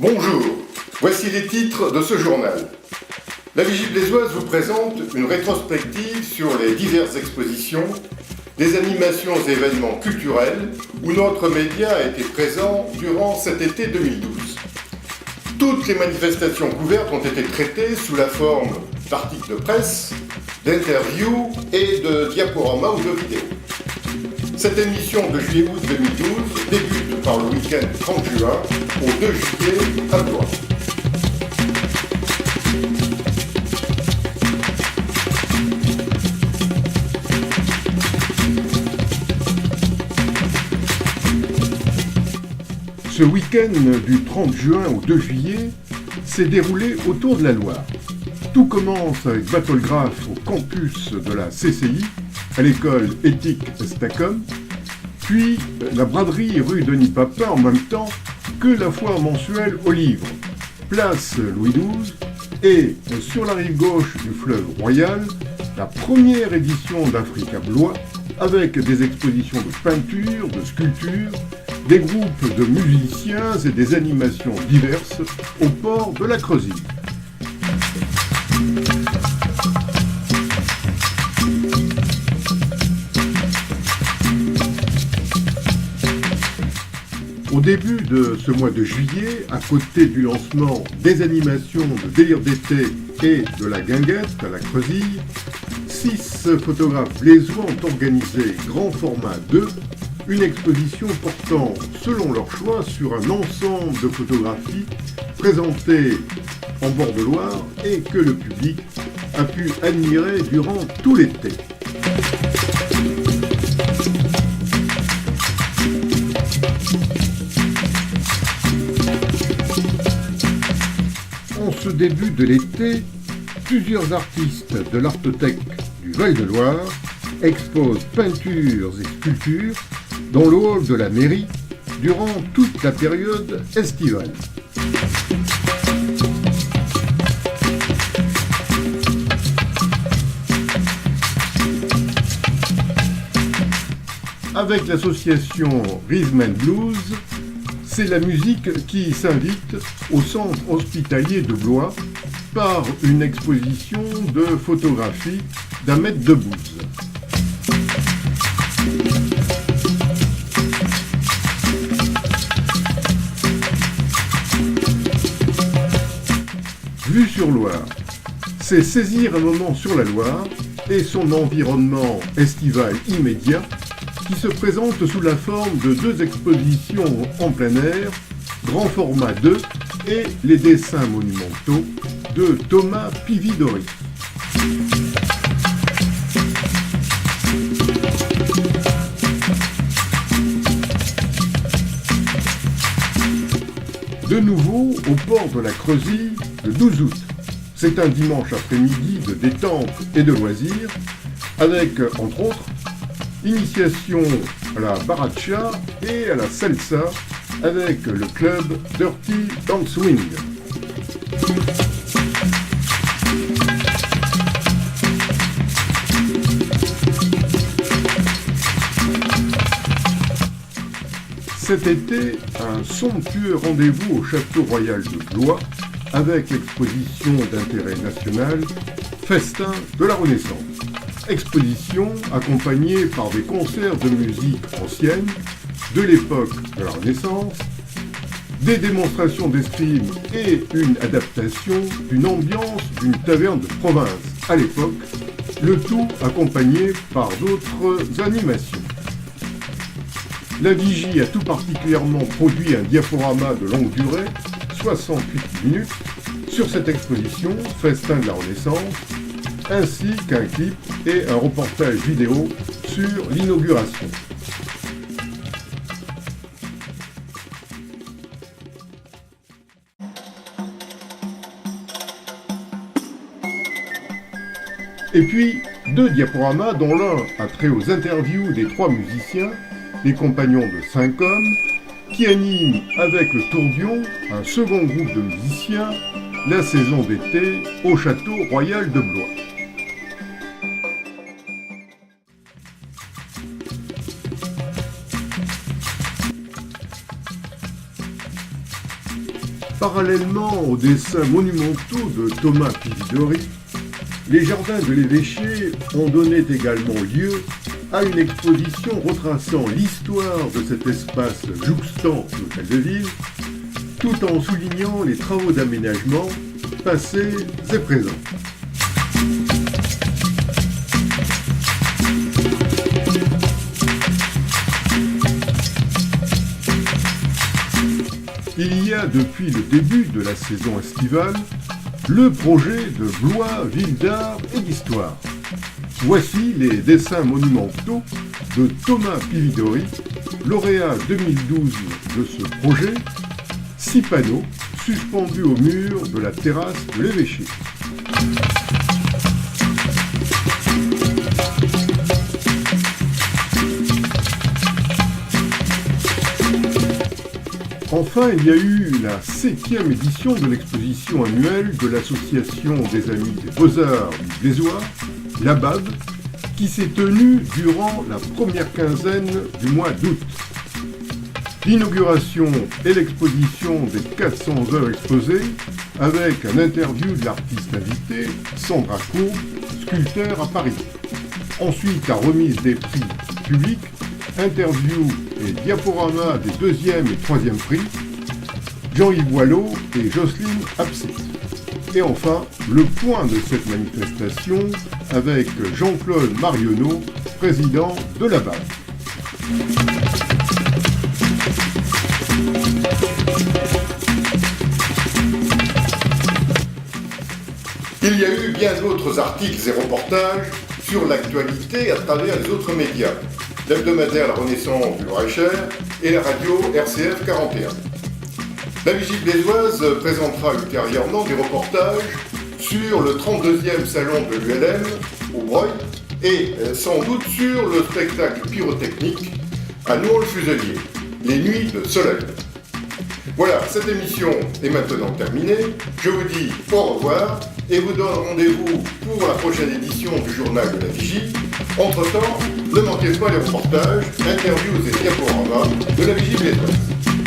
Bonjour, voici les titres de ce journal. La Vigie blésoise vous présente une rétrospective sur les diverses expositions, des animations et événements culturels où notre média a été présent durant cet été 2012. Toutes les manifestations couvertes ont été traitées sous la forme d'articles de presse, d'interviews et de diaporamas ou de vidéos. Cette émission de juillet-août 2012 débute par le week-end 30 juin au 2 juillet à Blois. Ce week-end du 30 juin au 2 juillet s'est déroulé autour de la Loire. Tout commence avec Battlegraph au campus de la CCI, à l'école éthique Stacom, puis la braderie rue Denis Papin en même temps que la foire mensuelle aux livres, place Louis XII, et sur la rive gauche du fleuve Royal, la première édition d'Africa Blois, avec des expositions de peinture, de sculpture, des groupes de musiciens et des animations diverses au port de la Creusille. Au début de ce mois de juillet, à côté du lancement des animations de Délire d'été et de la Guinguette à la Creusille, 6 photographes blésois ont organisé grand format 2, une exposition portant, selon leur choix, sur un ensemble de photographies présentées en bord de Loire et que le public a pu admirer durant tout l'été. En ce début de l'été, plusieurs artistes de l'Artothèque du Val-de-Loire exposent peintures et sculptures dans le hall de la mairie durant toute la période estivale. Avec l'association Rhythm and Blues, c'est la musique qui s'invite au centre hospitalier de Blois par une exposition de photographie d'Ahmed Debbouze. Vue sur Loire, c'est saisir un moment sur la Loire et son environnement estival immédiat qui se présente sous la forme de 2 expositions en plein air, grand format 2 et les dessins monumentaux de Thomas Pividori. De nouveau au port de la Creusille le 12 août. C'est un dimanche après-midi de détente et de loisirs, avec, entre autres, initiation à la baracha et à la salsa avec le club Dirty Dancewing. Cet été, un somptueux rendez-vous au Château Royal de Blois avec l'exposition d'intérêt national Festin de la Renaissance. Exposition accompagnée par des concerts de musique ancienne de l'époque de la Renaissance, des démonstrations d'escrime et une adaptation d'une ambiance d'une taverne de province à l'époque, le tout accompagné par d'autres animations. La Vigie a tout particulièrement produit un diaporama de longue durée, 68 minutes, sur cette exposition Festin de la Renaissance, ainsi qu'un clip et un reportage vidéo sur l'inauguration. Et puis, 2 diaporamas dont l'un a trait aux interviews des 3 musiciens, les compagnons de 5 hommes, qui animent avec le Tourbillon, un second groupe de musiciens, la saison d'été au Château Royal de Blois. Parallèlement aux dessins monumentaux de Thomas Pividori, les jardins de l'évêché ont donné également lieu à une exposition retraçant l'histoire de cet espace jouxtant l'hôtel de ville, tout en soulignant les travaux d'aménagement passés et présents. Il y a depuis le début de la saison estivale le projet de Blois Ville d'Art et d'Histoire. Voici les dessins monumentaux de Thomas Pividori, lauréat 2012 de ce projet, 6 panneaux suspendus au mur de la terrasse de l'évêché. Enfin, il y a eu la 7e édition de l'exposition annuelle de l'Association des Amis des Beaux-Arts du Blésois, l'ABAB, qui s'est tenue durant la première quinzaine du mois d'août. L'inauguration et l'exposition des 400 œuvres exposées, avec un interview de l'artiste invité, Sandra Courbe, sculpteur à Paris. Ensuite, la remise des prix publics, interview et diaporama des 2e et 3e prix, Jean-Yves Boileau et Jocelyne Absit. Et enfin, le point de cette manifestation avec Jean-Claude Marionneau, président de la BAB. Il y a eu bien d'autres articles et reportages sur l'actualité à travers les autres médias, l'hebdomadaire La Renaissance du Loir-et-Cher et la radio RCF 41. La Vigie blésoise présentera ultérieurement des reportages sur le 32e salon de l'ULM au Breuil et sans doute sur le spectacle pyrotechnique à Nohant-le-Fuselier, les Nuits de Soleil. Voilà, cette émission est maintenant terminée. Je vous dis au revoir et vous donne rendez-vous pour la prochaine édition du journal de la Vigie. Entre-temps, ne manquez pas les reportages, interviews et diaporamas de la Vigie blésoise.